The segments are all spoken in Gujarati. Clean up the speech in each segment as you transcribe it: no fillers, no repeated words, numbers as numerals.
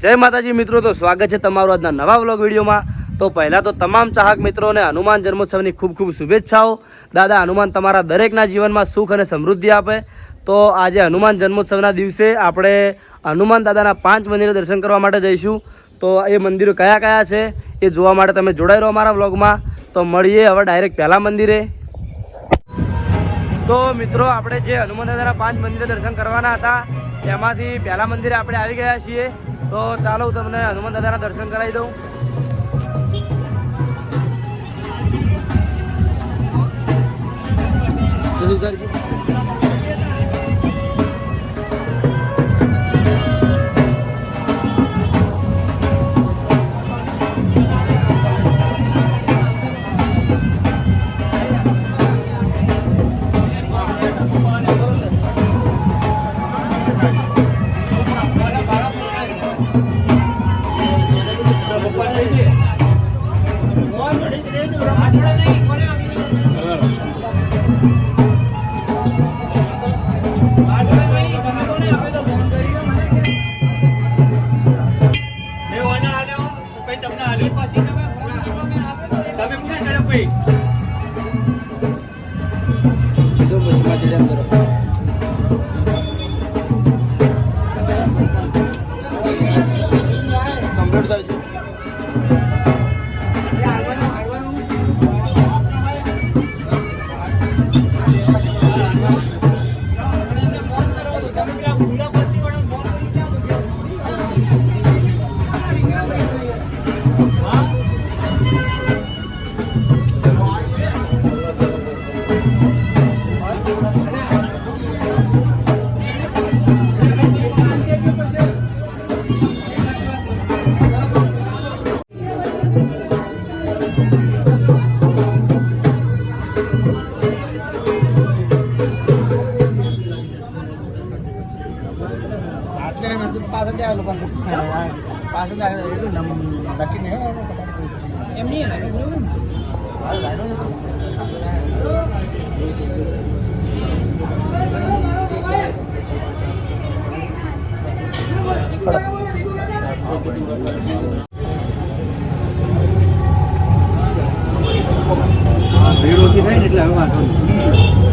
जय माताजी मित्रों, तो स्वागत है तमारू आजना नवा व्लॉग वीडियो में। तो पहला तो तमाम चाहक मित्रों ने हनुमान जन्मोत्सव की खूब खूब शुभेच्छाओं। दादा हनुमान तमारा दरेकना जीवन में सुख और समृद्धि आपे। तो आज हनुमान जन्मोत्सवना दिवसे आपणे हनुमान दादाना 5 मंदिर दर्शन करवा माटे जईशुं। तो ये मंदिर कया कया छे ए जोवा माटे तमे जोड़ाई रहो अमारा व्लॉग में। तो मळीए हवे डायरेक्ट पहला मंदिरे। तो मित्रों आपणे जे हनुमान दादाना 5 मंदिर दर्शन करवाना हता एमांथी पहला मंदिरे आपणे आवी गया छीए। तो चालो तमने हनुमान दादाना दर्शन करावी दऊं।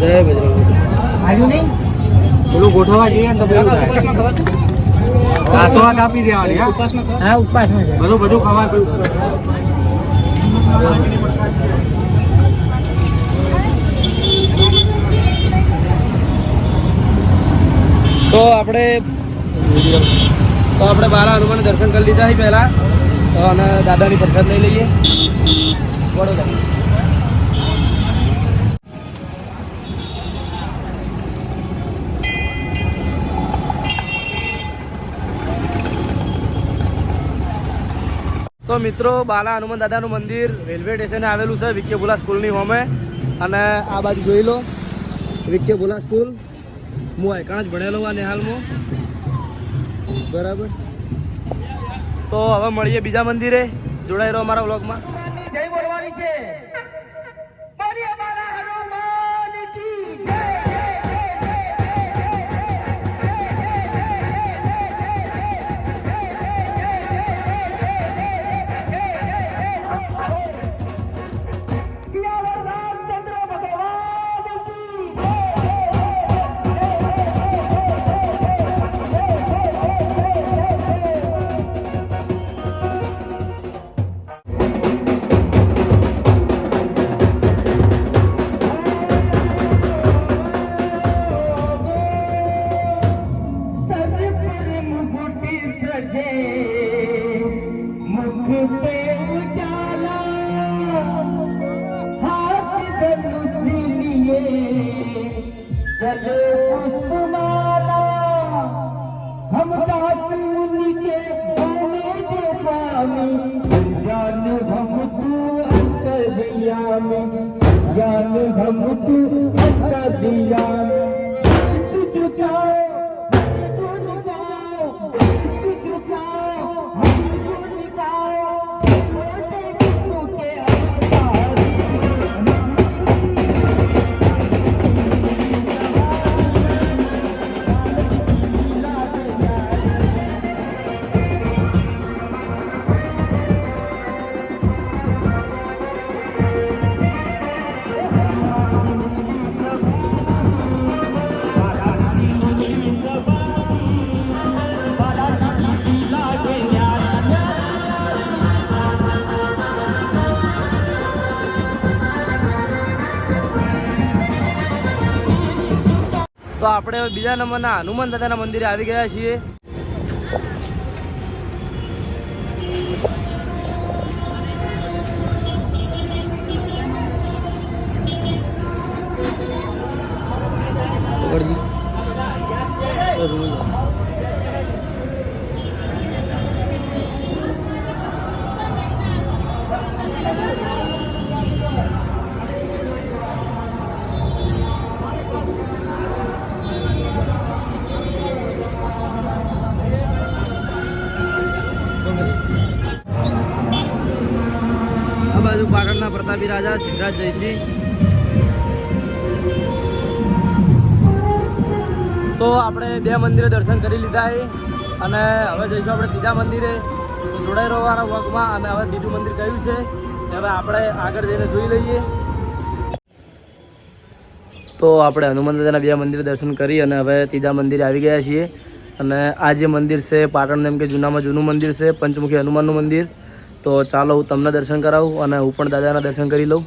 जय बजरंग। પેલું ગોઠવવા જઈએ તો પેલું આ તો આ કાપી દેવાની. હા ઉપવાસમાં છે બધું બધું ખવાય. तो આપણે બાલા હનુમાન દર્શન કરી લીધા છે પહેલા. તો અને દાદાની પ્રસાદ લઈ લઈએ. વડોદરા तो मित्रों बाला हनुमान दादाનું મંદિર રેલવે સ્ટેશને આવેલું છે વિક્યપુલા સ્કૂલની હોમે. અને આ બાજુ જોઈ લો વિક્યપુલા સ્કૂલ. હું આયકાણ જ ભણેલો આ નેહાલમાં બરાબર. તો હવે મળીએ બીજા મંદિરે. જોડાઈ રહો અમારા વ્લોગમાં. જય બોલવાની છે. તો આપણે હવે બીજા નંબરના હનુમાન દાદાના મંદિરે આવી ગયા છીએ. આ બાજુ પાટણના પ્રતાપી રાજા સિદ્ધરાજ જયસિંહ. તો આપણે બે મંદિરે દર્શન કરી લીધા છે અને હવે જઈશું આપણે ત્રીજા મંદિરે. જોડાઈ રહેવાના વગમાં અને હવે ત્રીજું મંદિર કયું છે તે હવે આપણે આગળ જઈને જોઈ લઈએ. તો આપણે હનુમાન દાદાના બે મંદિરે દર્શન કરી અને હવે ત્રીજા મંદિરે આવી ગયા છીએ. અને આ જે મંદિર છે પાટણ એમ કે જૂનામાં જૂનું મંદિર છે, પંચમુખી હનુમાનનું મંદિર. તો ચાલો હું તમને દર્શન કરાવું અને હું પણ દાદાના દર્શન કરી લઉં.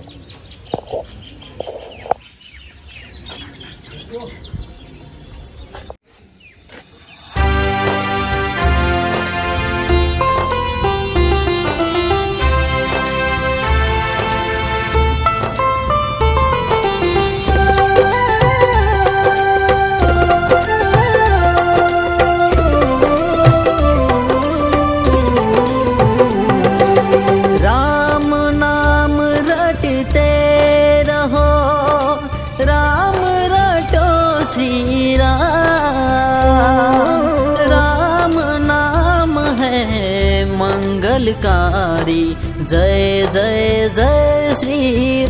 मंगलकारी जय जय जय श्री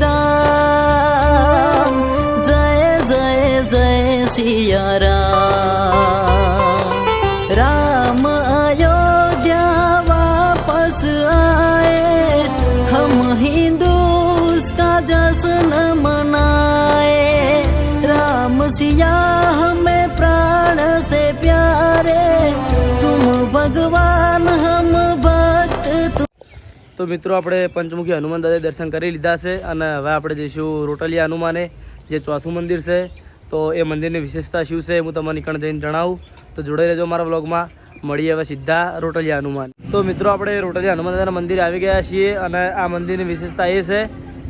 राम, जय जय जय सिया राम. राम अयोध्या वापस आए, हम हिंदूस का जश्न मनाए. राम सिया हमें प्राण से प्यारे, तुम भगवान हम તો મિત્રો આપણે પંચમુખી હનુમાન દાદા દર્શન કરી લીધા છે અને હવે આપણે જઈશું રોટલિયા હનુમાને, જે ચોથું મંદિર છે. તો એ મંદિરની વિશેષતા શું છે હું તમને નીકળ જઈને જણાવું. તો જોડાઈ રહેજો મારા વ્લોગમાં. મળીએ હવે સીધા રોટલિયા હનુમાન. તો મિત્રો આપણે રોટલિયા હનુમાન દાદાના મંદિરે આવી ગયા છીએ અને આ મંદિરની વિશેષતા એ છે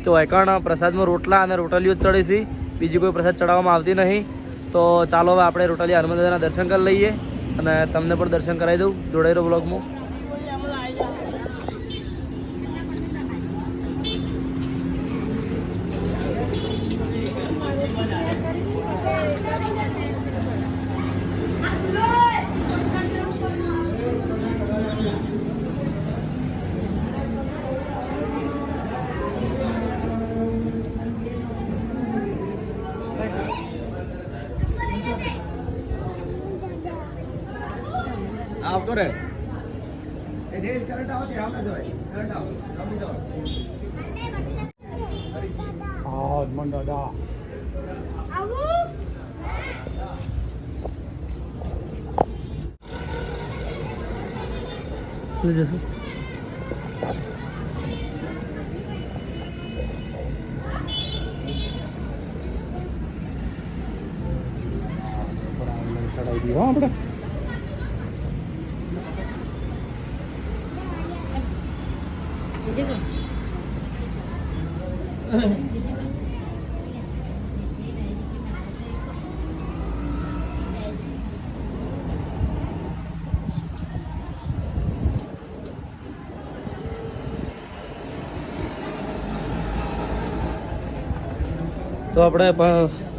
કે વૈકણ પ્રસાદમાં રોટલા અને રોટલીઓ જ ચડે છે, બીજી કોઈ પ્રસાદ ચડાવવામાં આવતી નહીં. તો ચાલો હવે આપણે રોટલિયા હનુમાન દાદાના દર્શન કરી લઈએ અને તમને પણ દર્શન કરાવી દઉં. જોડાઈ રહો વ્લોગમાં. આવતો રે જશું. ચડાવી દઈએ આપણે.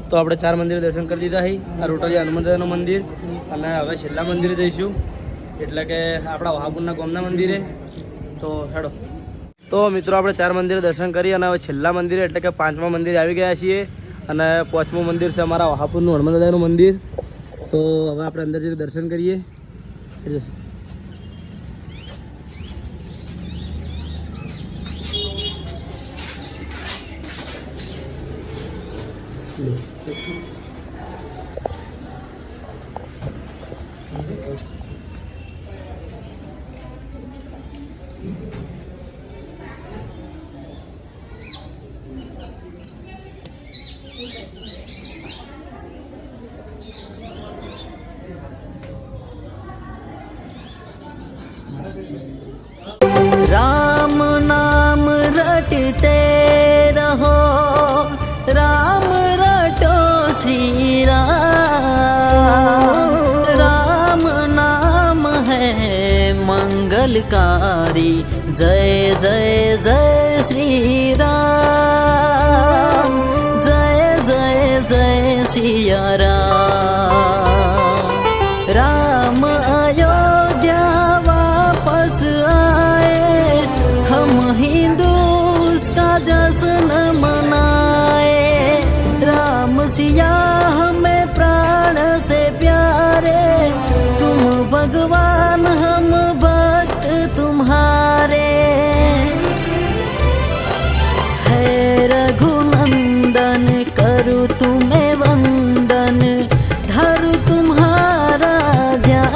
તો આપણે ચાર મંદિર દર્શન કરી લીધા છે. આ રોટલિયા હનુમાન દાદાનું મંદિર અને હવે છેલ્લા મંદિરે જઈશું, એટલે કે આપણા વહાપુરના ગામના મંદિરે. તો હેડો. તો મિત્રો આપણે ચાર મંદિરે દર્શન કરી અને હવે છેલ્લા મંદિરે એટલે કે પાંચમા મંદિરે આવી ગયા છીએ. અને પાંચમું મંદિર છે અમારા વહાપુરનું હનુમાન દાદાનું મંદિર. તો હવે આપણે અંદર જઈને દર્શન કરીએ. राम नाम रटते रहो, राम रटो श्री राम। राम नाम है मंगलकारी, जय जय जय श्री राम, जय जय जय सिया राम। राम अयोध्या वापस आए, हम हिंदू उसका जश्न मनाए। राम सिया हमें प्राण से प्यारे, तुम भगवान हम भक्त तुम्हारे। है रघुनंदन करूँ तुम्हें वंदन, धरु तुम्हारा ध्यान।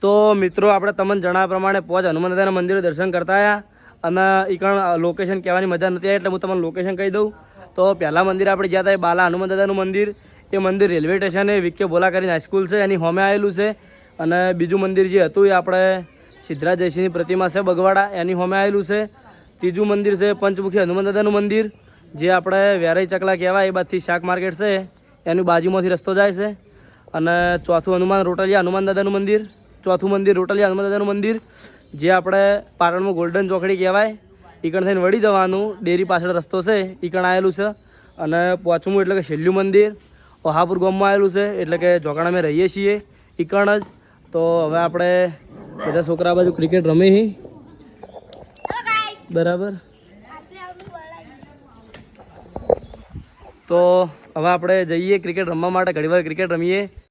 તો મિત્રો આપણે તમને જણાવ્યા પ્રમાણે પહોંચ હનુમાન દાદાના મંદિરે દર્શન કરતા આવ્યા અને એ કણ લોકેશન કહેવાની મજા નથી આવી એટલે હું તમને લોકેશન કહી દઉં. તો પહેલાં મંદિર આપણે જ્યાં હતા એ બાલા હનુમાન દાદાનું મંદિર, એ મંદિર રેલવે સ્ટેશને વિકે બોલા કરીને હાઈસ્કૂલ છે એની હોમે આવેલું છે. અને બીજું મંદિર જે હતું એ આપણે સિદ્ધરાજ જયસિંહની પ્રતિમા છે બગવાડા એની હોમે આવેલું છે. ત્રીજું મંદિર છે પંચમુખી હનુમાન દાદાનું મંદિર, જે આપણે વેરાઈ ચકલા કહેવાય એ બાદથી શાક માર્કેટ છે એની બાજુમાંથી રસ્તો જાય છે. અને ચોથું હનુમાન રોટલિયા હનુમાન દાદાનું મંદિર, ચોથું મંદિર રોટલિયા હનુમાન દાદાનું મંદિર, જે આપણે પાટણમાં ગોલ્ડન ચોકડી કહેવાય એ કણ થઈને વળી જવાનું, ડેરી પાછળ રસ્તો છે એ કણ આવેલું છે. અને પાંચમું એટલે કે છેલ્લું મંદિર ઓહાપુર ગામમાં આવેલું છે, એટલે કે જોગાણા અમે રહીએ છીએ એ કણ જ. તો હવે આપણે બધા છોકરા બાજુ ક્રિકેટ રમી બરાબર. તો હવે આપણે જઈએ ક્રિકેટ રમવા માટે, ઘણીવાર ક્રિકેટ રમીએ.